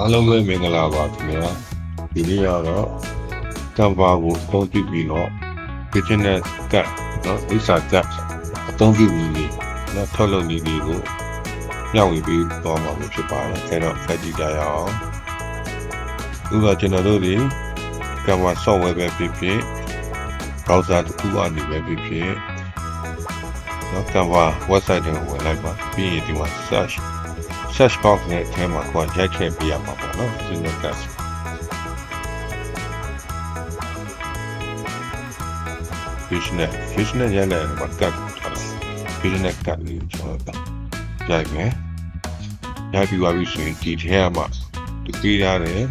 အားလုံးပဲမင်္ဂလာပါခင်ဗျာဒီနေ့ကတော့ကံပါကိုအသုံးပြုပြီးတော့ business ကနော်ဥစ္စာကအသုံးပြုပြီးနော်ထုတ်လုပ်နေပြီးကိုညှောက်ဝေပြီးတော့မှာဖြစ်ပါတယ်အဲတော့ဖတ်ကြည့်ကြရအောင်ဥပမာကျွန်တော်တို့ဒီကံပါ software ပဲဖြစ်ဖြစ် browser တစ်ခုအနေပဲဖြစ်ဖြစ်နော်ကံပါ website တွေကိုဝင်လိုက်ပါပြီးရင်ဒီမှာ search box နဲ့အထဲမှာကိုယ်ရိုက်ထည့်ပေးရမှာပေါ့နော် business business ရတဲ့ဘာကတ် business ကတ်လေးကျွန်တော်ရိုက်မယ်ရိုက်ပြီးသွားပြီဆိုရင်ဒီထဲမှာဒီပေးရတယ်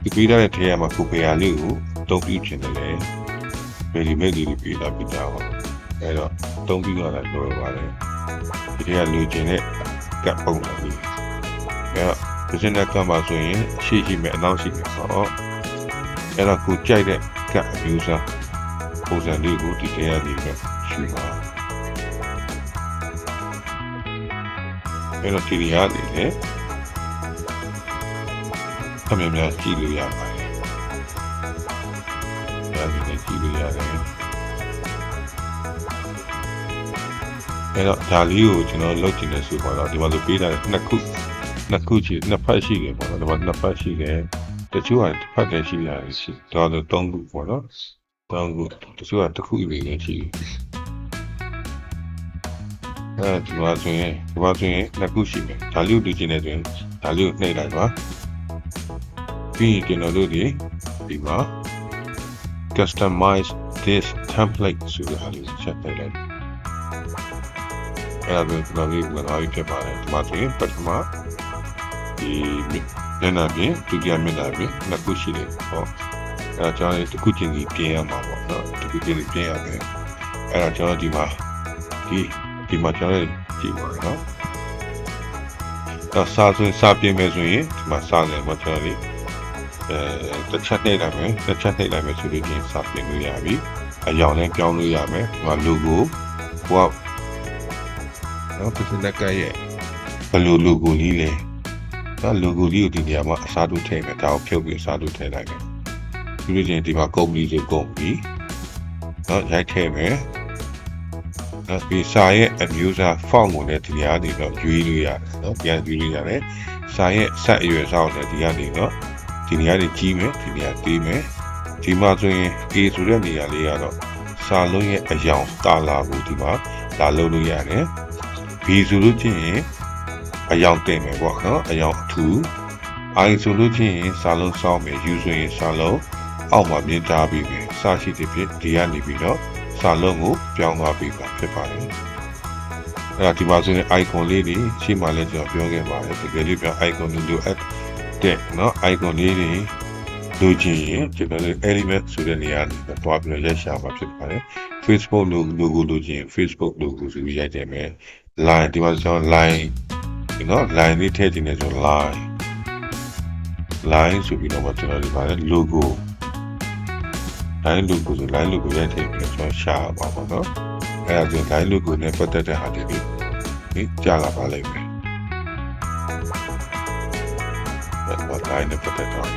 ဒီပေးရတဲ့ထဲမှာကိုပေရလေးကိုတုံးပြချင်တယ်လေဗီဒီမိတ်လေးပေးတာပြတာပါအဲ့တော့တုံးပြရတာပြောရပါတယ်ဒီထဲကလူချင်းနဲ့ကတ်ပုံလာပြီအဲ့တော့ business ကတ်မှာဆိုရင်ရှိမယ်အနောက်ရှိမယ်ဟောအဲ့တော့ကိုကြိုက်တဲ့ကတ် user ပုံစံလေးကိုဒီထဲကနေပဲရှုပါအဲ့တော့ဒီနေရာနေလေအမြင်များကြည့်လို့ရပါတယ်ဒါဒီနဲ့ကြည့်လို့ရတယ်အဲ့တော့ဒါလေးကိုကျွန်တော်လုပ်ချင်တယ်ဆိုတော့ဒီမှာဆိုပေးတာနှစ်ခုရှိနှစ်ဖက်ရှိတယ်ပေါ့နော်ဒီမှာနှစ်ဖက်ရှိတယ်တချို့ကတစ်ဖက်တည်းရှိရတယ်ရှိဒါဆိုသုံးခုပေါ့နော်သုံးခုတချို့ကတစ်ခုပဲရှိအဲဒီမှာဆိုရင်နှစ်ခုရှိမယ်ဒါလေးကိုดูချင်တယ်ဆိုရင်ဒါလေးကိုနှိပ်လိုက်ပါပြီးရင်ကျွန်တော်တို့ဒီမှာ customize this template ဆိုတာလေးချက်ပေးလိုက်အဲ့ဒါကိုကျွန်တော်လေးဝင်သွားပြီဖြစ်ပါတယ်ဒီမှာဆိုရင်ပထမဒီမျက်နှာပြင်ဒုတိယမျက်နှာပြင်နှစ်ခုရှိတယ်ဟောအဲ့ဒါကျွန်တော်တစ်ခုချင်းစီပြင်ရမှာပေါ့နော်တစ်ခုချင်းစီပြင်ရတယ်အဲ့ဒါကျွန်တော်ဒီမှာကျွန်တော်ကြည့်ပါနော်တော့စာပြင်မယ်ဆိုရင်ဒီမှာစာတယ်ပေါ့ကျွန်တော်တစ်ချက်နှိပ်လိုက်မယ်ဆိုလို့ချင်းစာပြင်လို့ရပြီအရောင်လည်းပြောင်းလို့ရမယ်ဒီမှာ logo ဟောနော်ဒီစက်ကရဲ့ဘယ်လို logo လေးလဲဒါ logo လေးကိုဒီနေရာမှာအစားထိုးထည့်မယ်ဒါကိုဖြုတ်ပြီးအစားထိုးထည့်လိုက်မယ်ပြီးလို့ချင်းဒီမှာ company လေးကုန်ပြီနော်ရိုက်ထည့်မယ်နော်ဒီစာရဲ့အမျိုးအစား font ကိုလည်းဒီနေရာနေတော့ရွေးလို့ရတယ်နော်ပြန်ရွေးလို့ရတယ်စာရဲ့ဆက်အရွယ်အစားကိုလည်းဒီကနေတော့ဒီနေရာနေကြီးမယ်ဒီနေရာသေးမယ်ဒီမှာဆိုရင် A ဆိုတဲ့နေရာလေးကတော့စာလုံးရဲ့အရောင်ကာလာကိုဒီမှာလာလုပ်လို့ရတယ် B ဆိုလို့ချင်းရင်အရောင်တင်မယ်ပေါ့နော်အရောင်အထူး I ဆိုလို့ချင်းရင်စာလုံးစောင်းမယ် U ဆိုရင်စာလုံးအောက်မှာမြင်ထားပြီးပြီစာရှိတဲ့ဖြစ်ဒီကနေပြီးတော့စာလုံးကိုပြောင်းသွားပြီးပါဖြစ်ပါတယ်အဲ့ဒါဒီမှာဆိုရင် icon လေးတွေရှေ့မှာလည်းကျွန်တော်ပြောခဲ့ပါတယ်တကယ်လို့ပြော icon တွေလိုအပ်တဲ့နော် icon လေးတွေလိုချင်ရင်ကျွန်တော်တို့ element ဆိုတဲ့နေရာကိုတွားပြီးတော့ရိုက်ရှာမှာဖြစ်ပါတယ် Facebook logo လိုချင် Facebook logo ဆိုပြီးရိုက်တယ်မယ် line ဒီမှာကျွန်တော် line နော် line လေးထည့်ချင်တယ်ဆို line ဆိုပြီးတော့ကျွန်တော်ဒီပါတယ် logo line logo ဆို line logo ရိုက်ထည့်ပြီးကျွန်တော်ရှာပါပါနော်အဲ့ဒါဆို line logo နဲ့ပတ်သက်တဲ့ဟာတွေဒီကြားလာပါလိမ့်မယ်ဘာ line နဲ့ပတ်သက်တော့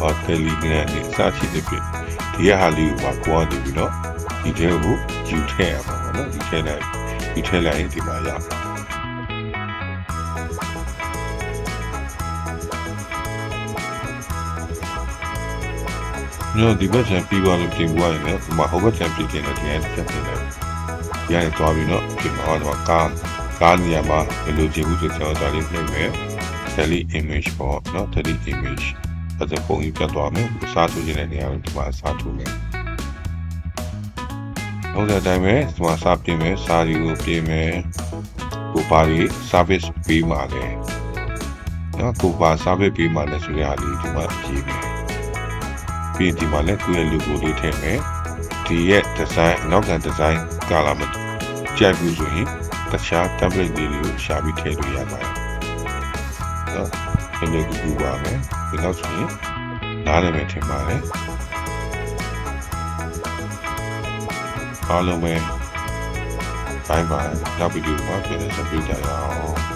ဘာတယ်လီနဲ့စာရှိတဲ့ဖြစ်ဒီဟာလေးကိုကိုယ်ကနေပြီးတော့ဒီထဲကိုယူထည့်ရပါမယ်နော်ယူထည့်လိုက်ရင်ဒီမှာရနော်ဒီဘက်ချန်ပြီးသွားလို့ပြင်သွားရင်လည်းဒီမှာဟိုဘက်ချန်ပြင်တဲ့ဒီအဲ့ချက်တင်လိုက်ဒီကနေသွားပြီးတော့ပြင်သွားတော့ကားနေရာမှာဘယ်လိုကြည့်ဘူးဆိုကျွန်တော်ဒါလေးနှိပ်မယ် delete image ပေါ့နော် delete image အဲ့ဒါပုံကြီးပြတ်သွားမယ်အစားထိုးခြင်းတဲ့နေရာကိုဒီမှာအစားထိုးမယ်ဟုတ်တဲ့အတိုင်းပဲဒီမှာစာပြင်မယ်စာတွေကိုပြင်မယ်ကိုပါရီ service ပေးမှာလေနော်ကိုပါ service ပေးမှာလေဆိုရလေးဒီမှာရေးမယ်ပြီးဒီမှာလည်းကိုယ့်ရဲ့ logo လေးထည့်မယ်ဒီရဲ့ design နောက်က design ကလာမကြိုက်ဘူးဆိုရင်တခြား template လေးတွေကိုရှာပြီးထည့်လို့ရပါတယ်နော်ဒီလိုကူပါမယ်ဒီနောက်ဆိုရင်နားလည်မယ်ထင်ပါတယ်အားလုံးပဲ ဘိုင်နောက်ဗီဒီယိုမှာပြန်လည်ဆက်ပြီးကြရအောင်